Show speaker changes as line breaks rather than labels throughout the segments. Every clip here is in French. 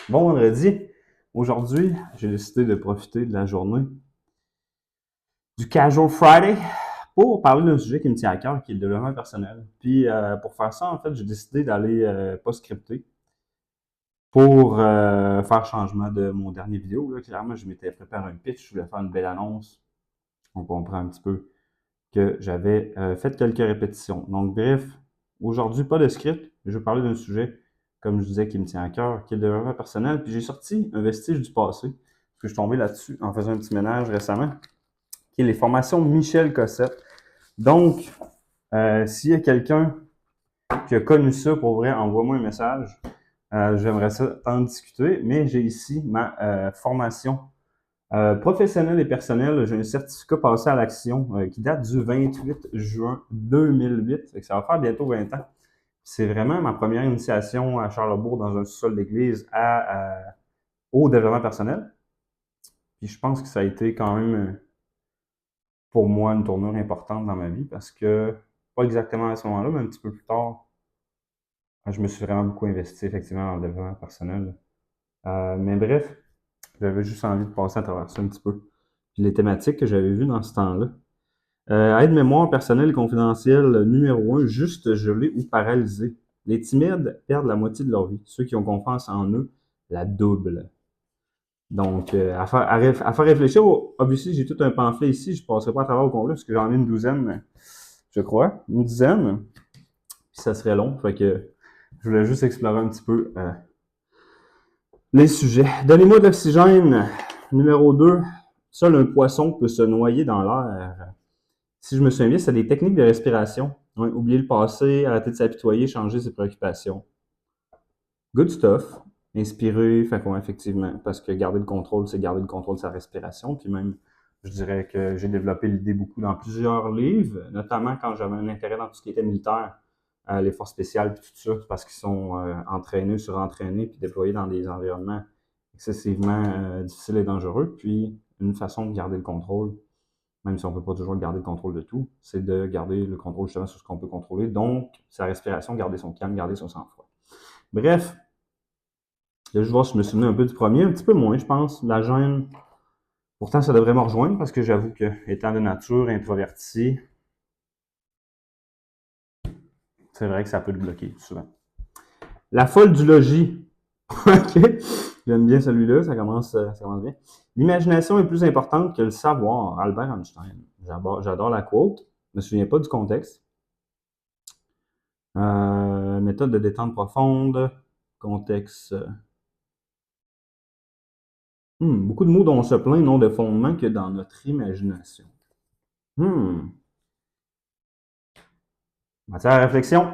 Bon vendredi. Aujourd'hui, j'ai décidé de profiter de la journée du Casual Friday pour parler d'un sujet qui me tient à cœur, qui est le développement personnel. Puis pour faire ça, en fait, j'ai décidé d'aller pas scripter pour faire changement de mon dernier vidéo. Là. Clairement, je m'étais préparé un pitch, je voulais faire une belle annonce. On comprend un petit peu que j'avais fait quelques répétitions. Donc bref, aujourd'hui, pas de script, mais je vais parler d'un sujet, comme je disais, qui me tient à cœur, qui est le développement personnel. Puis j'ai sorti un vestige du passé, parce que je suis tombé là-dessus en faisant un petit ménage récemment, qui est les formations de Michel Cossette. Donc, s'il y a quelqu'un qui a connu ça, pour vrai, envoie-moi un message. J'aimerais ça en discuter, mais j'ai ici ma formation professionnelle et personnelle. J'ai un certificat passé à l'action qui date du 28 juin 2008. Fait que ça va faire bientôt 20 ans. C'est vraiment ma première initiation à Charlesbourg dans un sous-sol d'église au développement personnel. Puis je pense que ça a été quand même pour moi une tournure importante dans ma vie parce que, pas exactement à ce moment-là, mais un petit peu plus tard, je me suis vraiment beaucoup investi effectivement dans le développement personnel. Mais bref, j'avais juste envie de passer à travers ça un petit peu. Puis les thématiques que j'avais vues dans ce temps-là. Aide-mémoire personnelle et confidentielle numéro 1, juste gelé ou paralysé. Les timides perdent la moitié de leur vie. Ceux qui ont confiance en eux, la double. Donc, à faire réfléchir. Obviously, j'ai tout un pamphlet ici. Je ne passerai pas à travers au complet parce que j'en ai une douzaine, je crois. Une dizaine. Puis ça serait long. Fait que je voulais juste explorer un petit peu les sujets. Donnez-moi de l'oxygène. Numéro 2. Seul un poisson peut se noyer dans l'air. Si je me souviens bien, c'est des techniques de respiration. Ouais, oublier le passé, arrêter de s'apitoyer, changer ses préoccupations. Good stuff. Inspirer, fait quoi, effectivement, parce que garder le contrôle, c'est garder le contrôle de sa respiration. Puis même, je dirais que j'ai développé l'idée beaucoup dans plusieurs livres, notamment quand j'avais un intérêt dans tout ce qui était militaire, les forces spéciales, puis tout ça, parce qu'ils sont entraînés, surentraînés, puis déployés dans des environnements excessivement difficiles et dangereux. Puis une façon de garder le contrôle, même si on ne peut pas toujours garder le contrôle de tout, c'est de garder le contrôle justement sur ce qu'on peut contrôler. Donc, sa respiration, garder son calme, garder son sang-froid. Bref, là, je vois, je me souviens un peu du premier, un petit peu moins, je pense. La gêne, pourtant, ça devrait me rejoindre parce que j'avoue que, étant de nature introverti, c'est vrai que ça peut le bloquer souvent. La folle du logis. OK. J'aime bien celui-là, ça commence bien. L'imagination est plus importante que le savoir. Albert Einstein. J'adore la quote. Je me souviens pas du contexte. Méthode de détente profonde. Contexte. Beaucoup de mots dont on se plaint n'ont de fondement que dans notre imagination. Hmm. Matière à réflexion.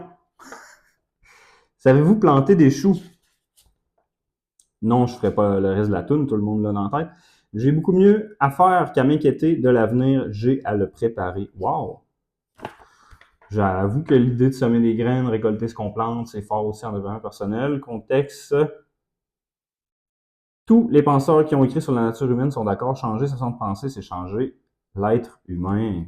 Savez-vous planter des choux? Non, je ne ferai pas le reste de la toune, tout le monde l'a dans la tête. J'ai beaucoup mieux à faire qu'à m'inquiéter de l'avenir, j'ai à le préparer. Wow! J'avoue que l'idée de semer des graines, récolter ce qu'on plante, c'est fort aussi en développement personnel. Contexte, tous les penseurs qui ont écrit sur la nature humaine sont d'accord, changer sa façon de penser, c'est changer l'être humain.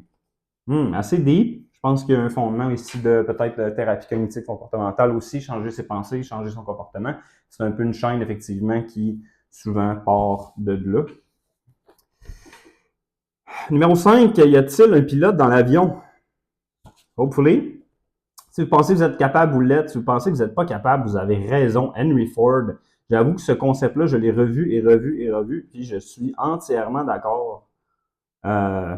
Assez deep. Je pense qu'il y a un fondement ici de peut-être de thérapie cognitive comportementale aussi, changer ses pensées, changer son comportement. C'est un peu une chaîne, effectivement, qui souvent part de là. Numéro 5, y a-t-il un pilote dans l'avion? Hopefully. Si vous pensez que vous êtes capable, vous l'êtes. Si vous pensez que vous n'êtes pas capable, vous avez raison. Henry Ford. J'avoue que ce concept-là, je l'ai revu et revu et revu, puis je suis entièrement d'accord. Euh,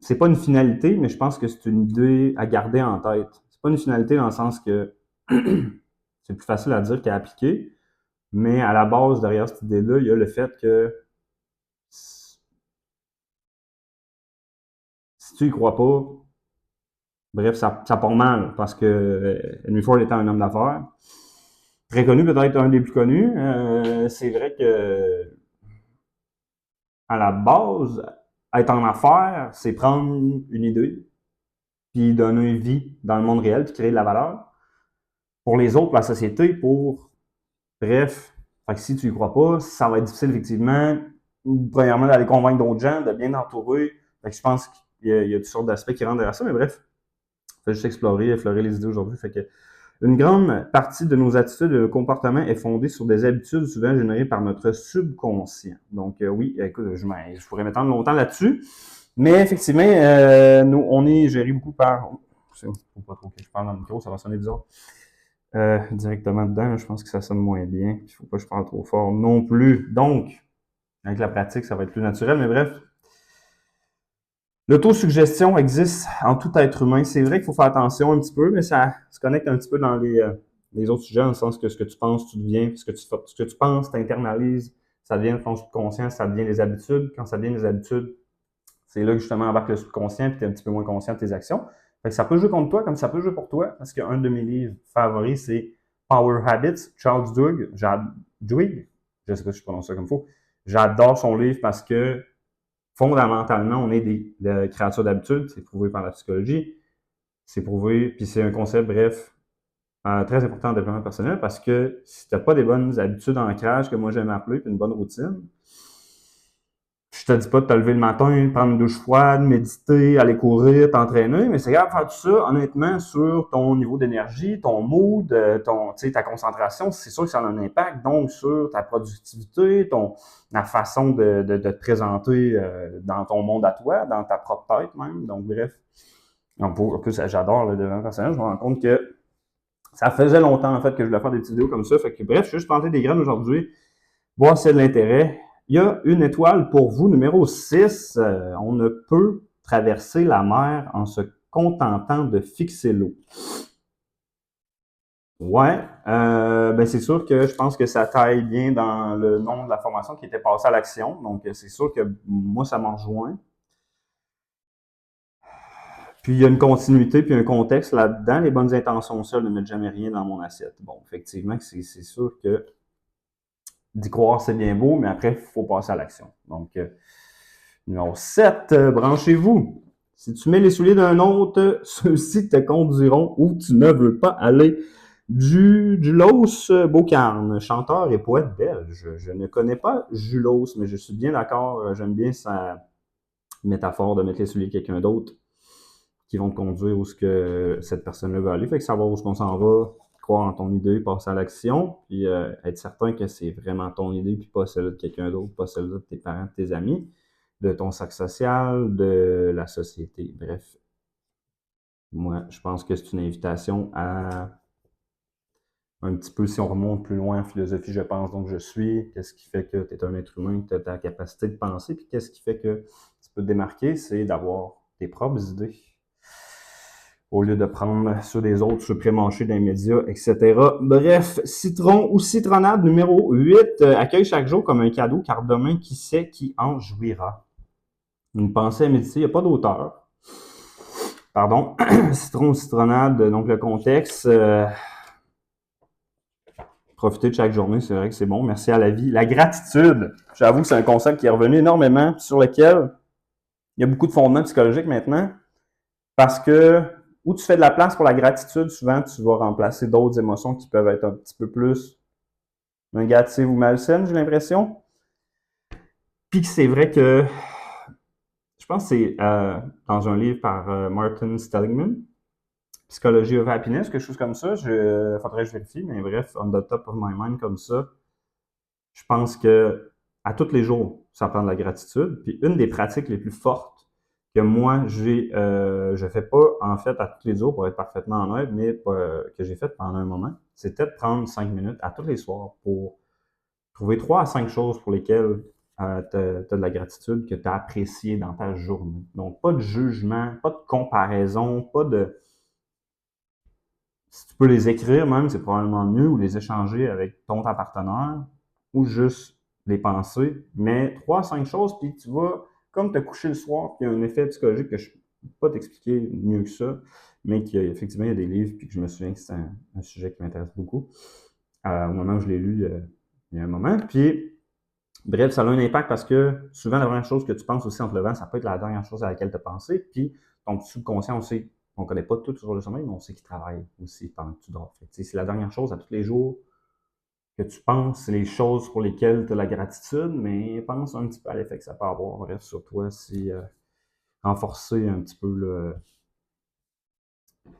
c'est pas une finalité, mais je pense que c'est une idée à garder en tête. C'est pas une finalité dans le sens que c'est plus facile à dire qu'à appliquer, mais à la base, derrière cette idée-là, il y a le fait que si tu y crois pas, bref, ça part mal, parce que Henry Ford était un homme d'affaires, très connu, peut-être un des plus connus. C'est vrai que à la base, être en affaires, c'est prendre une idée, puis donner vie dans le monde réel, puis créer de la valeur pour les autres, pour la société, pour... Bref, fait que si tu y crois pas, ça va être difficile, effectivement, premièrement, d'aller convaincre d'autres gens, de bien t'entourer. Fait que je pense qu'il y a toutes sortes d'aspects qui rentrent derrière ça, mais bref, faut juste explorer, effleurer les idées aujourd'hui. Fait que Une grande partie de nos attitudes et de comportements est fondée sur des habitudes souvent générées par notre subconscient. Donc oui, écoute, je pourrais m'étendre longtemps là-dessus. Mais effectivement, nous, on est géré beaucoup par... Faut pas trop que je parle dans le micro, ça va sonner bizarre. Directement dedans, je pense que ça sonne moins bien. Il faut pas que je parle trop fort non plus. Donc, avec la pratique, ça va être plus naturel. Mais bref, l'autosuggestion existe en tout être humain. C'est vrai qu'il faut faire attention un petit peu, mais ça se connecte un petit peu dans les autres sujets, dans le sens que ce que tu penses, tu deviens. Ce que tu penses, tu internalises, ça devient ton subconscient, ça devient les habitudes. Quand ça devient les habitudes, c'est là que justement embarque le subconscient, puis tu es un petit peu moins conscient de tes actions. Fait que ça peut jouer contre toi comme ça peut jouer pour toi, parce qu'un de mes livres favoris, c'est Power Habits, Charles Duhigg. Duhigg, je sais pas si je prononce ça comme il faut. J'adore son livre parce que fondamentalement, on est des créatures d'habitude, c'est prouvé par la psychologie, c'est prouvé, puis c'est un concept, bref, très important en développement personnel parce que si tu n'as pas des bonnes habitudes d'ancrage, que moi j'aime appeler, puis une bonne routine, je te dis pas de te lever le matin, prendre une douche froide, méditer, aller courir, t'entraîner, mais c'est grave de faire tout ça, honnêtement, sur ton niveau d'énergie, ton mood, ta concentration, c'est sûr que ça a un impact, donc sur ta productivité, la façon de te présenter dans ton monde à toi, dans ta propre tête même, donc bref. En plus, j'adore le développement personnel, je me rends compte que ça faisait longtemps en fait que je voulais faire des petites vidéos comme ça, fait que bref, je suis juste planté des graines aujourd'hui, voir s'il y a de l'intérêt. Il y a une étoile pour vous, numéro 6. On ne peut traverser la mer en se contentant de fixer l'eau. Ouais, ben c'est sûr que je pense que ça taille bien dans le nom de la formation qui était passée à l'action. Donc, c'est sûr que moi, ça m'en rejoint. Puis, il y a une continuité puis un contexte là-dedans. Les bonnes intentions seules ne mettent jamais rien dans mon assiette. Bon, effectivement, c'est sûr que d'y croire, c'est bien beau, mais après, il faut passer à l'action. Donc, numéro 7, branchez-vous. Si tu mets les souliers d'un autre, ceux-ci te conduiront où tu ne veux pas aller. Julos Beaucarne, chanteur et poète belge. Je ne connais pas Julos, mais je suis bien d'accord. J'aime bien sa métaphore de mettre les souliers de quelqu'un d'autre qui vont te conduire où ce que cette personne-là veut aller. Fait que savoir où est-ce qu'on s'en va, croire en ton idée, passer à l'action, puis être certain que c'est vraiment ton idée, puis pas celle de quelqu'un d'autre, pas celle de tes parents, de tes amis, de ton cercle social, de la société. Bref, moi, je pense que c'est une invitation à un petit peu, si on remonte plus loin en philosophie, je pense donc je suis, qu'est-ce qui fait que tu es un être humain, que tu as ta capacité de penser, puis qu'est-ce qui fait que tu peux te démarquer, c'est d'avoir tes propres idées au lieu de prendre ceux des autres, ceux pré-mâchés dans les médias, etc. Bref, citron ou citronnade numéro 8, accueille chaque jour comme un cadeau, car demain, qui sait qui en jouira. Une pensée à méditer, il n'y a pas d'auteur. Pardon, citron ou citronnade, donc le contexte, profiter de chaque journée, c'est vrai que c'est bon, merci à la vie. La gratitude, j'avoue que c'est un concept qui est revenu énormément, sur lequel il y a beaucoup de fondements psychologiques maintenant, parce que où tu fais de la place pour la gratitude, souvent tu vas remplacer d'autres émotions qui peuvent être un petit peu plus négatives ou malsaines, j'ai l'impression. Puis que c'est vrai que, je pense que c'est dans un livre par Martin Seligman, Psychologie of Happiness, quelque chose comme ça, faudrait que je vérifie, mais bref, on the top of my mind comme ça, je pense que à tous les jours, ça prend de la gratitude. Puis une des pratiques les plus fortes que moi, je fais pas en fait à tous les jours pour être parfaitement honnête, mais que j'ai fait pendant un moment, c'était de prendre 5 minutes à tous les soirs pour trouver 3 à 5 choses pour lesquelles tu as de la gratitude que tu as apprécié dans ta journée. Donc, pas de jugement, pas de comparaison, pas de... Si tu peux les écrire même, c'est probablement mieux, ou les échanger avec ton partenaire, ou juste les penser. Mais 3 à 5 choses, puis tu vas comme te coucher le soir, puis il y a un effet psychologique que je ne peux pas t'expliquer mieux que ça, mais qu'effectivement, il y a des livres, puis que je me souviens que c'est un sujet qui m'intéresse beaucoup. Au moment où je l'ai lu, il y a un moment. Puis, bref, ça a un impact parce que souvent, la première chose que tu penses aussi en te levant, ça peut être la dernière chose à laquelle tu as pensé. Puis, ton subconscient aussi, on ne connaît pas tout sur le sommeil, mais on sait qu'il travaille aussi pendant que tu dors. C'est la dernière chose à tous les jours que tu penses, c'est les choses pour lesquelles tu as la gratitude, mais pense un petit peu à l'effet que ça peut avoir, bref, sur toi, si renforcer un petit peu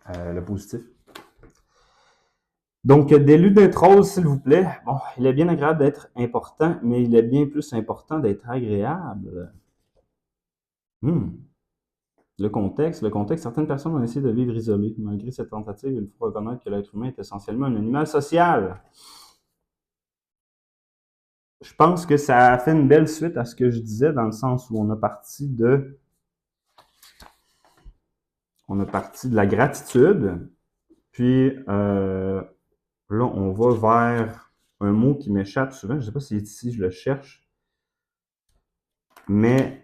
le positif. Donc, des lunettes roses, s'il vous plaît. Bon, il est bien agréable d'être important, mais il est bien plus important d'être agréable. Le contexte, certaines personnes ont essayé de vivre isolées. Malgré cette tentative, il faut reconnaître que l'être humain est essentiellement un animal social. Je pense que ça a fait une belle suite à ce que je disais, dans le sens où on a parti de la gratitude, puis là, on va vers un mot qui m'échappe souvent. Je ne sais pas s'il est ici, je le cherche. Mais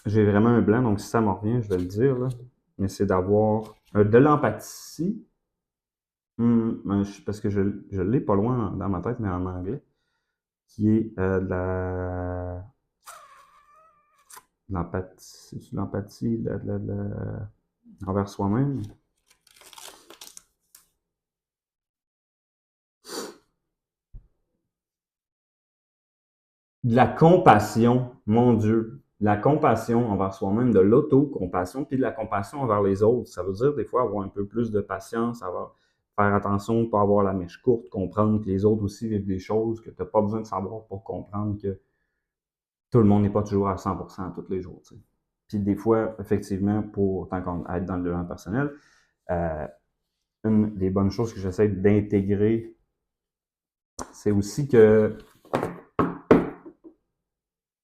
j'ai vraiment un blanc, donc si ça m'en revient, je vais le dire. Là. Mais c'est d'avoir de l'empathie. Parce que je l'ai pas loin dans ma tête, mais en anglais. Qui est l'empathie envers soi-même. De la compassion, mon Dieu. De la compassion envers soi-même, de l'auto-compassion, puis de la compassion envers les autres. Ça veut dire des fois avoir un peu plus de patience, faire attention de ne pas avoir la mèche courte, comprendre que les autres aussi vivent des choses que tu n'as pas besoin de savoir pour comprendre que tout le monde n'est pas toujours à 100% tous les jours. T'sais. Puis des fois, effectivement, pour tant qu'on être dans le développement personnel, une des bonnes choses que j'essaie d'intégrer, c'est aussi que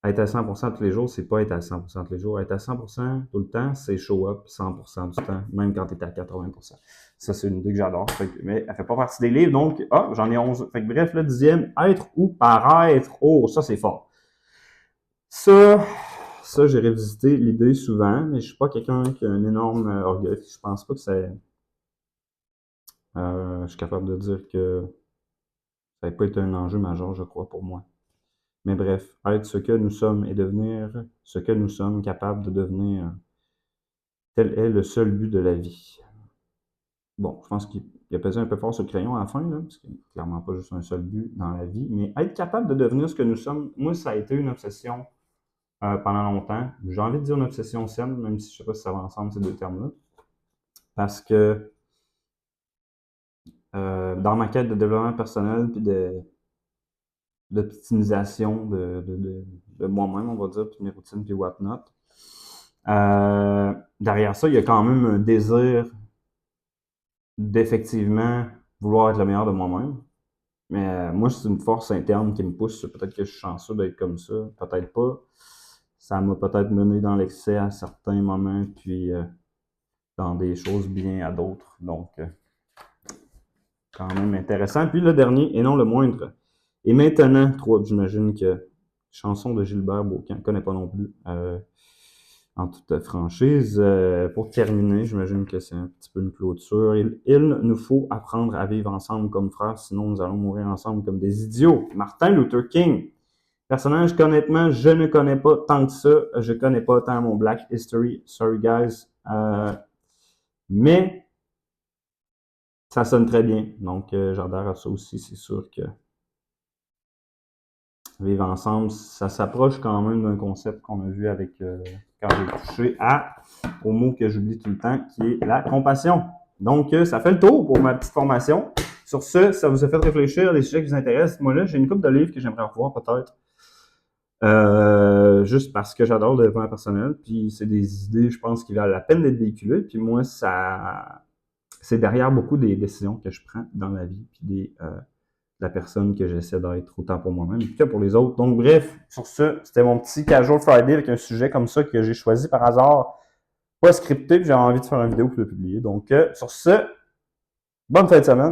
être à 100% tous les jours, c'est pas être à 100% tous les jours. Être à 100% tout le temps, c'est show up 100% du temps, même quand tu es à 80%. Ça, c'est une idée que j'adore. Mais elle fait pas partie des livres, donc, j'en ai 11. Fait que, bref, le 10e, être ou paraître. Oh, ça, c'est fort. Ça, j'ai révisité l'idée souvent, mais je suis pas quelqu'un qui a un énorme orgueil. Je pense pas que c'est... je suis capable de dire que ça n'a pas été un enjeu majeur, je crois, pour moi. Mais bref, être ce que nous sommes et devenir ce que nous sommes capables de devenir, tel est le seul but de la vie. Bon, je pense qu'il a pesé un peu fort sur le crayon à la fin, là, parce qu'il n'y a clairement pas juste un seul but dans la vie, mais être capable de devenir ce que nous sommes, moi, ça a été une obsession pendant longtemps. J'ai envie de dire une obsession saine, même si je ne sais pas si ça va ensemble, ces deux termes-là. Parce que dans ma quête de développement personnel puis d'optimisation de moi-même, on va dire, puis mes routines, puis whatnot. Derrière ça, il y a quand même un désir d'effectivement vouloir être le meilleur de moi-même. Mais moi, c'est une force interne qui me pousse. Peut-être que je suis chanceux d'être comme ça, peut-être pas. Ça m'a peut-être mené dans l'excès à certains moments, puis dans des choses bien à d'autres. Donc, quand même intéressant. Puis le dernier, et non le moindre, et maintenant, j'imagine que chanson de Gilbert Beauchamp, je ne connais pas non plus, en toute franchise. Pour terminer, j'imagine que c'est un petit peu une clôture. Il nous faut apprendre à vivre ensemble comme frères, sinon nous allons mourir ensemble comme des idiots. Martin Luther King. Personnage qu'honnêtement, je ne connais pas tant que ça. Je ne connais pas tant mon Black History. Sorry guys. Mais ça sonne très bien. Donc, j'adhère à ça aussi. C'est sûr que vivre ensemble, ça s'approche quand même d'un concept qu'on a vu avec quand j'ai touché au mot que j'oublie tout le temps, qui est la compassion. Donc, ça fait le tour pour ma petite formation. Sur ce, ça vous a fait réfléchir à des sujets qui vous intéressent. Moi, là, j'ai une couple de livres que j'aimerais revoir peut-être. Juste parce que j'adore le développement personnel. Puis, c'est des idées, je pense, qui valent la peine d'être véhiculées. Puis moi, c'est derrière beaucoup des décisions que je prends dans la vie. Puis la personne que j'essaie d'être autant pour moi-même que pour les autres. Donc bref, sur ce, c'était mon petit Casual Friday avec un sujet comme ça que j'ai choisi par hasard, pas scripté, puis j'avais envie de faire une vidéo pour le publier. Donc sur ce, bonne fin de semaine.